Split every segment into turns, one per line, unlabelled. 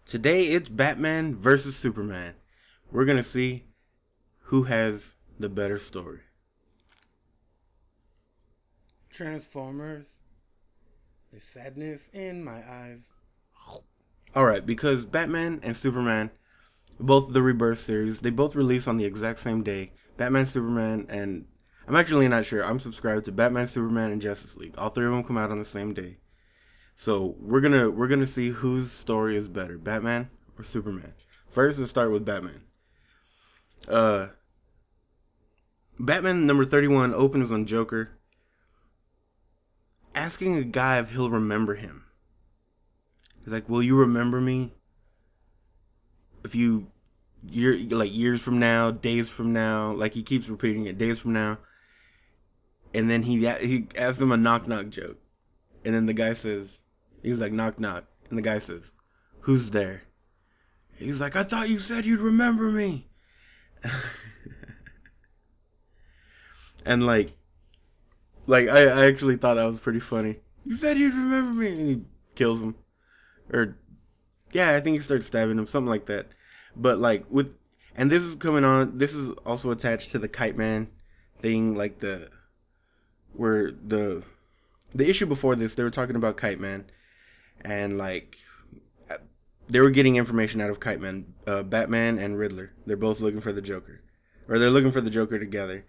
Today it's Batman versus Superman. We're gonna see who has the better story. Transformers, there's sadness in my eyes. Alright, because Batman and Superman, both the Rebirth series, they both release on the exact same day. Batman, Superman, and I'm actually not sure. I'm subscribed to Batman, Superman, and Justice League. All three of them come out on the same day. So we're gonna see whose story is better, Batman or Superman. First, let's start with Batman. Batman number 31 opens on Joker, asking a guy if he'll remember him. He's like, "Will you remember me? If you, years from now, days from now." Like he keeps repeating it, days from now. And then he asks him a knock knock joke, and then the guy says, he's like, "Knock knock," and the guy says, "Who's there?" He's like, "I thought you said you'd remember me." And I actually thought that was pretty funny. "You said you'd remember me," and he kills him, or yeah, I think he starts stabbing him, something like that. But and this is coming on. This is also attached to the Kite Man thing, like the issue before this. They were talking about Kite Man, and they were getting information out of Kite Man, Batman and Riddler. They're both looking for the Joker, or they're looking for the Joker together.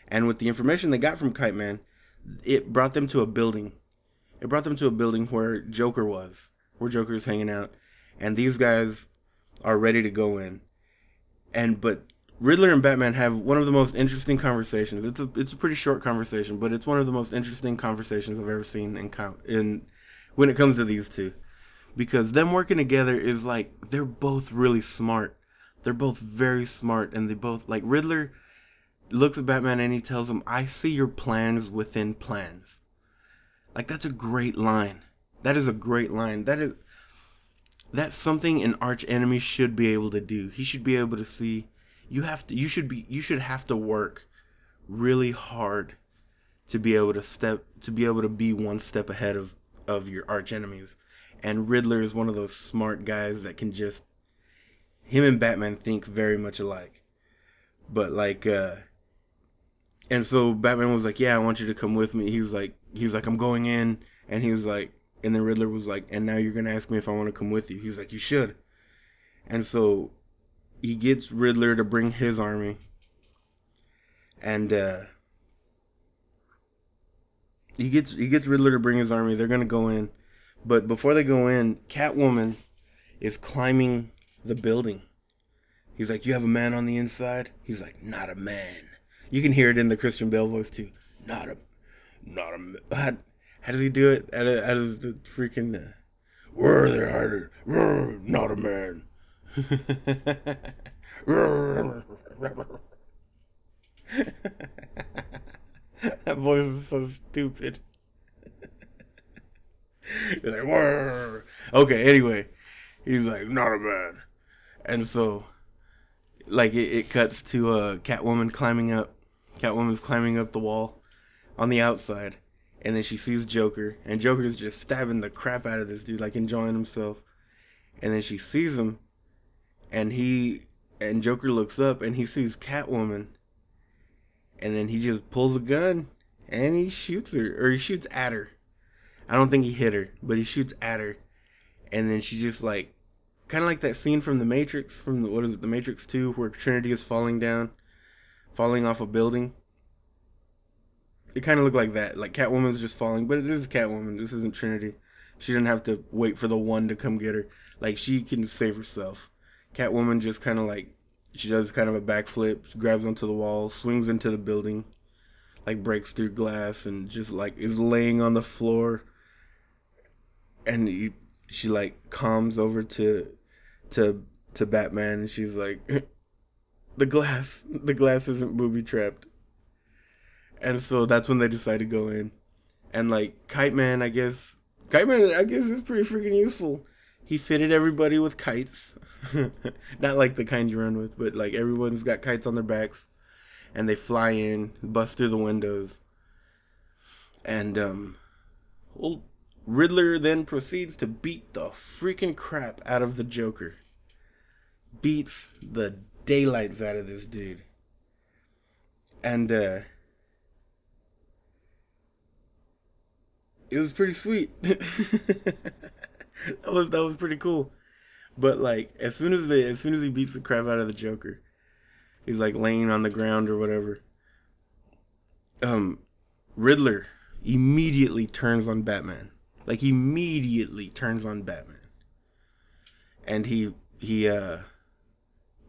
And with the information they got from Kite Man, it brought them to a building. It brought them to a building where Joker was, where Joker's hanging out, and these guys are ready to go in. But Riddler and Batman have one of the most interesting conversations. It's a pretty short conversation, but it's one of the most interesting conversations I've ever seen in when it comes to these two, because them working together is they're both really smart. They're both very smart, and they both Riddler looks at Batman and he tells him, "I see your plans within plans." That's a great line. That is a great line. That's something an arch enemy should be able to do. He should be able to see you should have to work really hard to be able to be one step ahead of your arch enemies. And Riddler is one of those smart guys that can just him and Batman think very much alike. But and so Batman was like, "Yeah, I want you to come with me." He was like, "I'm going in," and he was like, and then Riddler was like, "And now you're gonna ask me if I want to come with you." He was like, "You should." And so he gets Riddler to bring his army, and he gets Riddler to bring his army. They're gonna go in, but before they go in, Catwoman is climbing the building. He's like, "You have a man on the inside?" He's like, "Not a man." You can hear it in the Christian Bale voice too. Not a man. How does he do it? How does the freaking "Where they harder? Not a man." That voice is so stupid. He's like, "Whoa." Okay, anyway, he's like, "Not a man," and so it cuts to Catwoman climbing up. Catwoman's climbing up the wall on the outside, and then she sees Joker, and Joker's just stabbing the crap out of this dude, enjoying himself. And then she sees him, and Joker looks up, and he sees Catwoman, and then he just pulls a gun, and he shoots her, or he shoots at her. I don't think he hit her, but he shoots at her, and then she just kind of like that scene from The Matrix, from The Matrix 2, where Trinity is falling off a building. It kind of looked like that. Catwoman's just falling, but it is Catwoman. This isn't Trinity. She didn't have to wait for the one to come get her. She can save herself. Catwoman just kind of she does kind of a backflip, grabs onto the wall, swings into the building, breaks through glass, and just is laying on the floor. And she calms over to Batman, and she's like, the glass isn't booby trapped." And so that's when they decide to go in. And Kite Man, I guess is pretty freaking useful. He fitted everybody with kites. Not the kind you run with, but everyone's got kites on their backs, and they fly in, bust through the windows. And Riddler then proceeds to beat the freaking crap out of the Joker. Beats the daylights out of this dude. And it was pretty sweet. that was pretty cool. But like as soon as he beats the crap out of the Joker, he's like laying on the ground or whatever. Riddler immediately turns on Batman. Like immediately turns on Batman. And he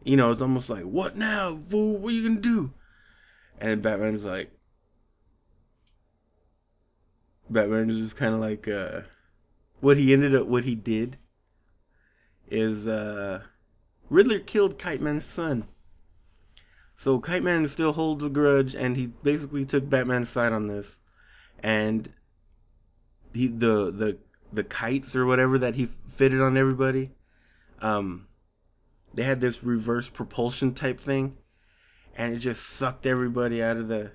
it's almost like, what now, fool? What are you gonna do? And Batman is just kind of like, what he did is, Riddler killed Kite Man's son. So Kite Man still holds a grudge, and he basically took Batman's side on this. And the kites or whatever that he fitted on everybody, they had this reverse propulsion type thing, and it just sucked everybody out of the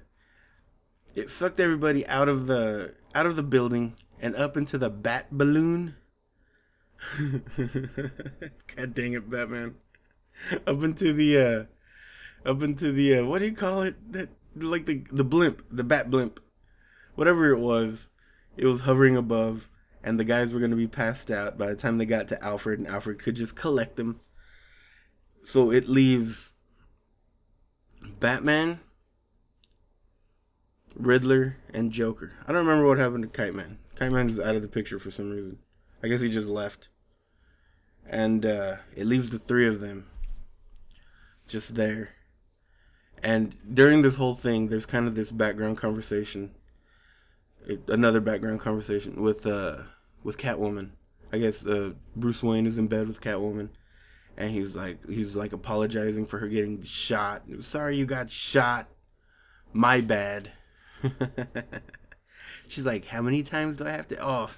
building and up into the bat balloon. God dang it, Batman. Up into the what do you call it? That, like the blimp, the bat blimp. Whatever it was hovering above, and the guys were going to be passed out by the time they got to Alfred, and Alfred could just collect them. So it leaves Batman, Riddler, and Joker. I don't remember what happened to Kite Man. Kite Man is out of the picture for some reason. I guess he just left. And it leaves the three of them just there. And during this whole thing, there's kind of this background conversation. Another background conversation with Catwoman. I guess Bruce Wayne is in bed with Catwoman, and he's like apologizing for her getting shot. Sorry you got shot. My bad. She's like, how many times do I have to? Oh,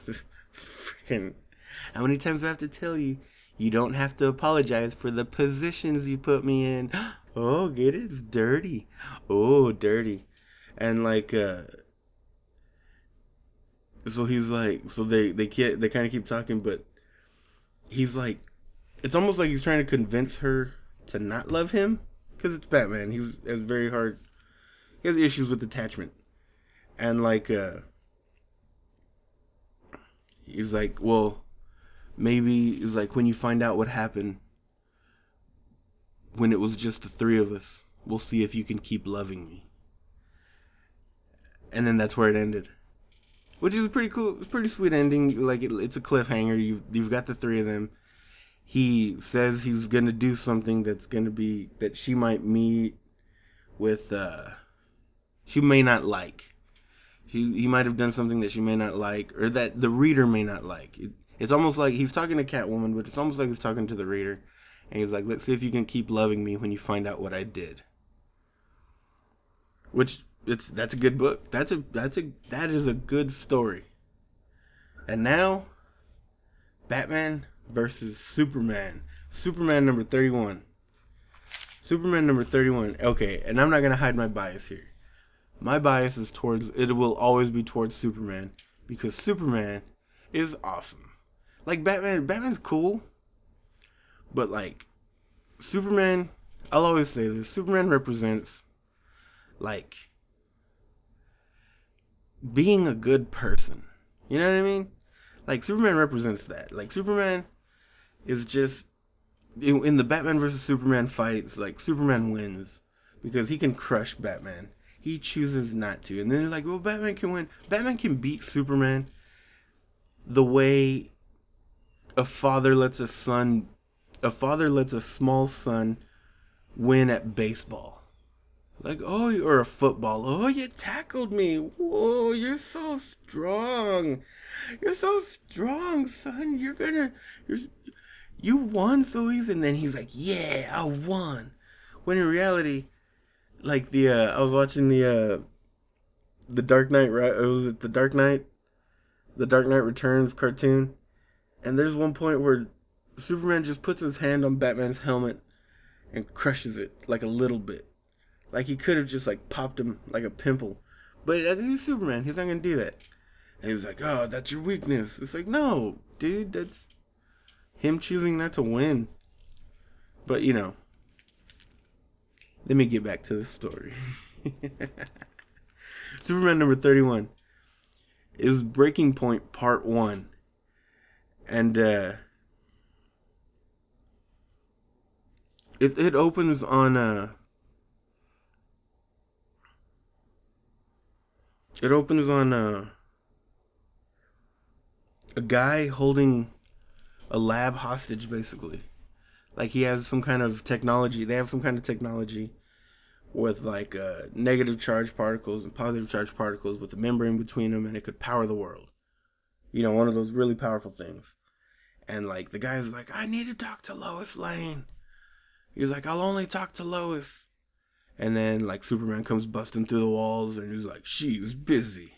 freaking! How many times do I have to tell you? You don't have to apologize for the positions you put me in. Oh, get it? It's dirty. Oh, dirty. And like, so he's like, so they kind of keep talking, but he's like, it's almost like he's trying to convince her to not love him, because it's Batman. He has issues with attachment, and like, he's like, well, maybe it's like when you find out what happened when it was just the three of us, we'll see if you can keep loving me. And then that's where it ended. Which is pretty cool. It's a pretty sweet ending. Like it's a cliffhanger. You've got the three of them. He says he's gonna do something that she might meet with. She may not like. He might have done something that she may not like, or that the reader may not like. It's almost like he's talking to Catwoman, but it's almost like he's talking to the reader. And he's like, let's see if you can keep loving me when you find out what I did. That's a good book. That is a good story. And now, Batman versus Superman. Superman number 31. Superman number 31. Okay, and I'm not gonna hide my bias here. My bias is it will always be towards Superman, because Superman is awesome. Like Batman's cool, but like Superman, I'll always say this, Superman represents like being a good person. You know what I mean? Like Superman represents that. Like Superman is just in the Batman versus Superman fights, like Superman wins because he can crush Batman. He chooses not to. And then they're like, well, Batman can win. Batman can beat Superman the way a father lets a small son win at baseball. Like, oh, or a football. Oh, you tackled me. Whoa, you're so strong. You're so strong, son. You won so easy. And then he's like, yeah, I won. When in reality, like I was watching the Dark Knight, right? Was it the Dark Knight Returns cartoon? And there's one point where Superman just puts his hand on Batman's helmet and crushes it like a little bit. Like he could have just like popped him like a pimple. But he's Superman. He's not going to do that. And he's like, oh, that's your weakness. It's like, no, dude, that's him choosing not to win. But, let me get back to the story. Superman number 31 is Breaking Point Part 1. And it opens on a guy holding a lab hostage, basically. Like he has some kind of technology. They have some kind of technology with like negative charge particles and positive charge particles with a membrane between them, and it could power the world. One of those really powerful things. And like the guy's like, I need to talk to Lois Lane. He's like, I'll only talk to Lois. And then like Superman comes busting through the walls, and he's like, she's busy.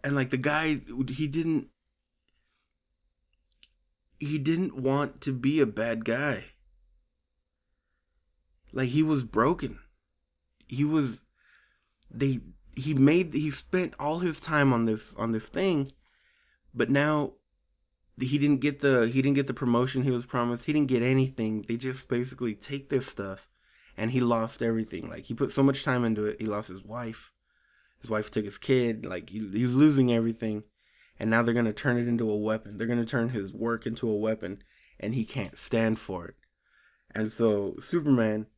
And like the guy, he didn't want to be a bad guy. Like he was broken. He was he spent all his time on this thing, but now he didn't get the promotion he was promised. He didn't get anything. They just basically take this stuff, and he lost everything. Like he put so much time into it. He lost his wife. His wife took his kid. Like he's losing everything, and now they're gonna turn it into a weapon. They're gonna turn his work into a weapon, and he can't stand for it. And so Superman,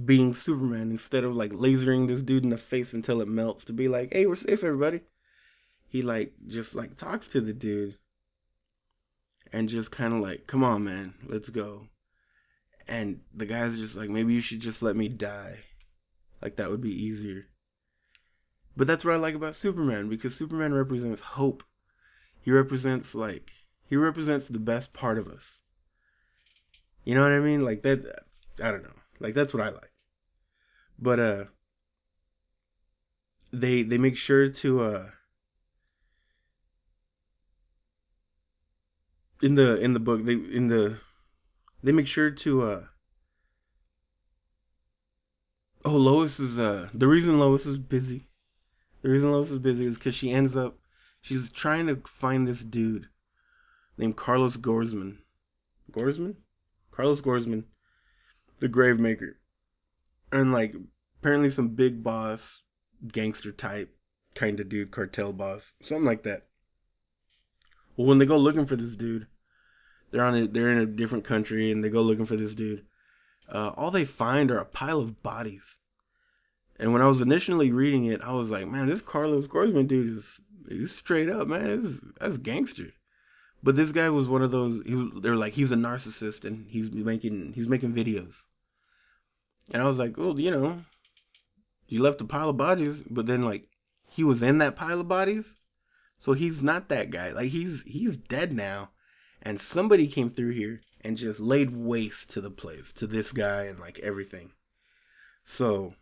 being Superman, instead of like lasering this dude in the face until it melts to be like, hey, we're safe, everybody, he like just like talks to the dude and just kind of like, come on, man, let's go. And the guy's just like, maybe you should just let me die. Like that would be easier. But that's what I like about Superman, because Superman represents hope. He represents the best part of us. You know what I mean? Like that, I don't know. Like that's what I like. But they make sure to in the book they make sure to Lois is the reason Lois is busy. The reason Lois is busy is because she's trying to find this dude named Carlos Gorsman. Gorsman? Carlos Gorsman, the Gravemaker. And like apparently some big boss, gangster type kind of dude, cartel boss, something like that. Well, when they go looking for this dude, they're in a different country, and they go looking for this dude. All they find are a pile of bodies. And when I was initially reading it, I was like, man, this Carlos Gorsman dude is straight up, man. That's gangster. But this guy was one of those. They're like, he's a narcissist, and he's making videos. And I was like, well, you left a pile of bodies, but then like he was in that pile of bodies, so he's not that guy. Like he's dead now, and somebody came through here and just laid waste to the place, to this guy and like everything. So,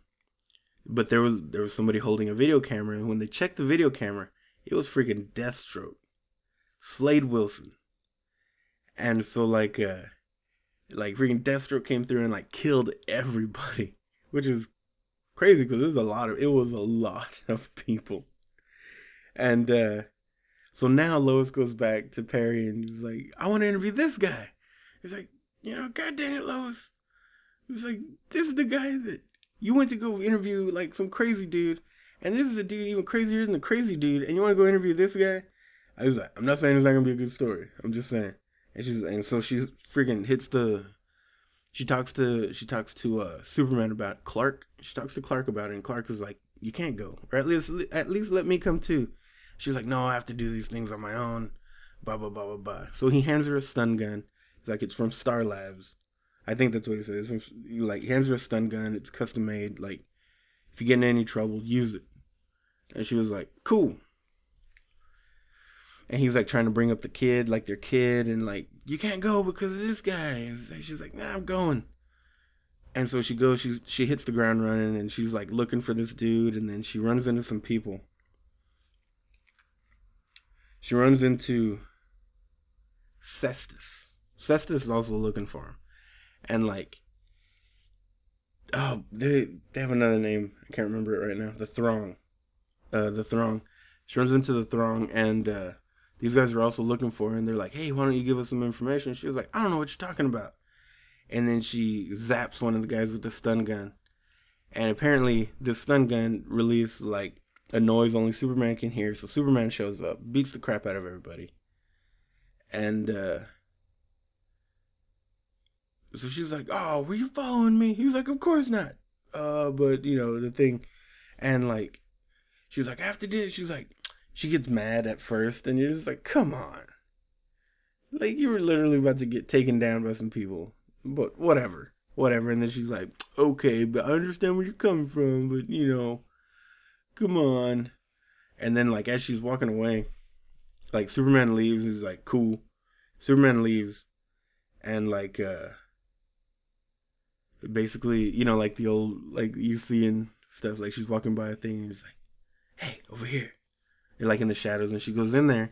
but there was somebody holding a video camera, and when they checked the video camera, it was freaking Deathstroke, Slade Wilson. And so like freaking Deathstroke came through and like killed everybody, which is crazy because it was a lot of people. And so now Lois goes back to Perry and he's like, I want to interview this guy. He's like, God dang it, Lois. He's like, this is the guy that you went to go interview, like some crazy dude, and this is a dude even crazier than the crazy dude, and you want to go interview this guy? I was like, I'm not saying it's not gonna be a good story. I'm just saying. And so she freaking she talks to Superman about Clark. She talks to Clark about it, and Clark is like, you can't go, or at least let me come too. She's like, no, I have to do these things on my own. Blah blah blah blah blah. So he hands her a stun gun. It's like it's from Star Labs. I think that's what he says. Like, he hands her a stun gun. It's custom made. Like, if you get in any trouble, use it. And she was like, cool. And he's like trying to bring up the kid, like their kid, and like, you can't go because of this guy. And she's like, nah, I'm going. And so she goes. She hits the ground running, and she's like looking for this dude, and then she runs into some people. She runs into Cestus. Cestus is also looking for him. And like, oh, they have another name. I can't remember it right now. The Throng. The Throng. She runs into the throng, and these guys are also looking for her, and they're like, hey, why don't you give us some information? She was like, I don't know what you're talking about. And then she zaps one of the guys with the stun gun. And apparently, this stun gun released, like, a noise only Superman can hear. So Superman shows up, beats the crap out of everybody. And so she's like, oh, were you following me? He was like, of course not. But, you know, the thing. And, like, she was like, after this, she was like, she gets mad at first. And you're just like, come on. Like, you were literally about to get taken down by some people. But whatever. Whatever. And then she's like, okay, but I understand where you're coming from. But, you know, come on. And then, like, as she's walking away, like, Superman leaves. He's like, cool. Superman leaves. And, like, basically, you know, like the old, like, you see in stuff, like, she's walking by a thing, and she's like, hey, over here. They're, like, in the shadows, and she goes in there.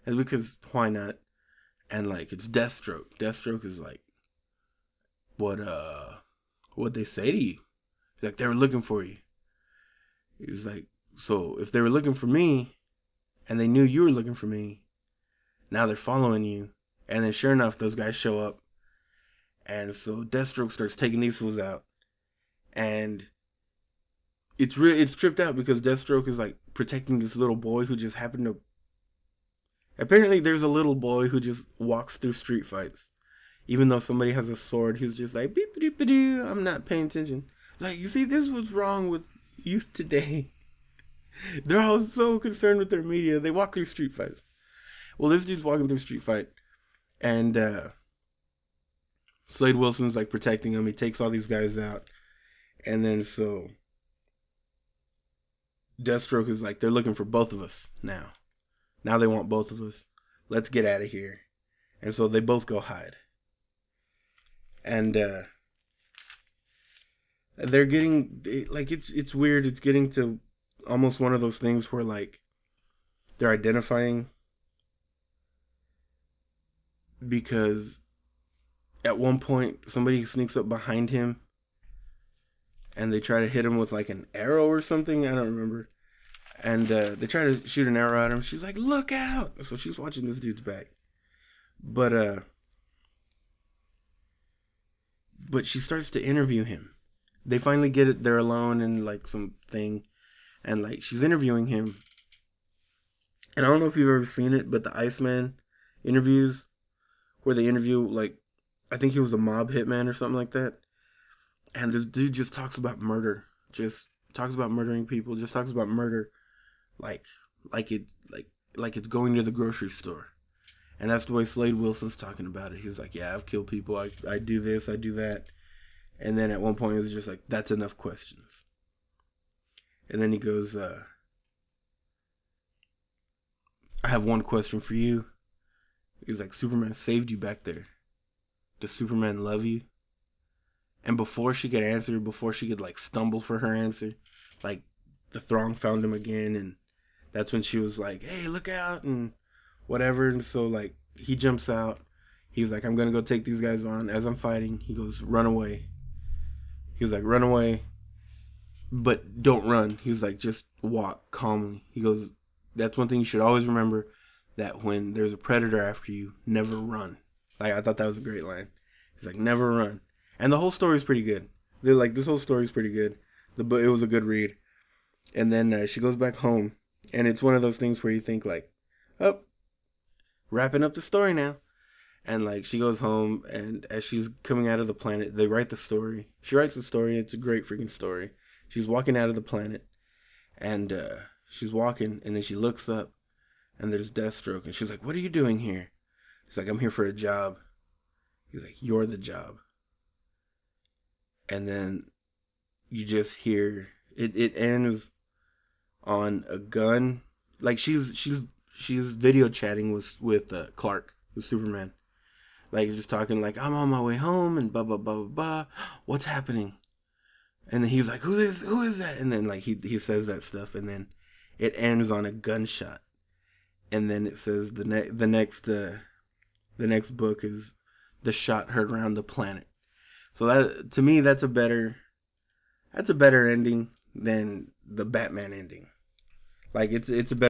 And because, why not? And, like, it's Deathstroke. Deathstroke is like, what'd they say to you? He's like, they were looking for you. He was like, so if they were looking for me, and they knew you were looking for me, now they're following you. And then sure enough, those guys show up. And so Deathstroke starts taking these fools out. And it's tripped out because Deathstroke is like protecting this little boy who just happened to. Apparently, there's a little boy who just walks through street fights. Even though somebody has a sword, he's just like, beep, beep, beep, beep, I'm not paying attention. Like, you see, this is what's wrong with youth today. They're all so concerned with their media, they walk through street fights. Well, this dude's walking through street fight, and Slade Wilson's like protecting him. He takes all these guys out, and then so Deathstroke is like, they're looking for both of us now. Now they want both of us. Let's get out of here. And so they both go hide. And they're getting, like, it's weird. It's getting to almost one of those things where, like, they're identifying, because at one point somebody sneaks up behind him and they try to hit him with like an arrow or something. I don't remember. And they try to shoot an arrow at him. She's like, look out! So she's watching this dude's back. But she starts to interview him. They finally get it. They're alone in like some thing, and like she's interviewing him. And I don't know if you've ever seen it, but the Iceman interviews, where they interview, like, I think he was a mob hitman or something like that. And this dude just talks about murder. Just talks about murdering people. Just talks about murder like it's going to the grocery store. And that's the way Slade Wilson's talking about it. He's like, yeah, I've killed people. I do this, I do that. And then at one point, it was just like, that's enough questions. And then he goes, I have one question for you. He was like, Superman saved you back there. Does Superman love you? And before she could answer, before she could like stumble for her answer, like the throng found him again, and that's when she was like, hey, look out, and whatever. And so like he jumps out. He was like, I'm gonna go take these guys on. As I'm fighting, he goes, run away. He was like, run away, but don't run. He was like, just walk calmly. He goes, that's one thing you should always remember, that when there's a predator after you, never run. Like, I thought that was a great line. He's like, never run. And the whole story's pretty good. They're like, this whole story's pretty good. It was a good read. And then she goes back home, and it's one of those things where you think like, oh, wrapping up the story now. And like she goes home, and as she's coming out of the planet, they write the story. She writes the story. It's a great freaking story. She's walking out of the planet, and she's walking, and then she looks up, and there's Deathstroke, and she's like, what are you doing here? She's like, I'm here for a job. He's like, you're the job. And then you just hear it ends on a gun. Like she's video chatting with Clark, with Superman. Like just talking like, I'm on my way home and blah blah blah blah blah. What's happening? And then he's like, who is that? And then like he says that stuff, and then it ends on a gunshot. And then it says the next book is the shot heard around the planet. So that, to me, that's a better ending than the Batman ending. Like it's a better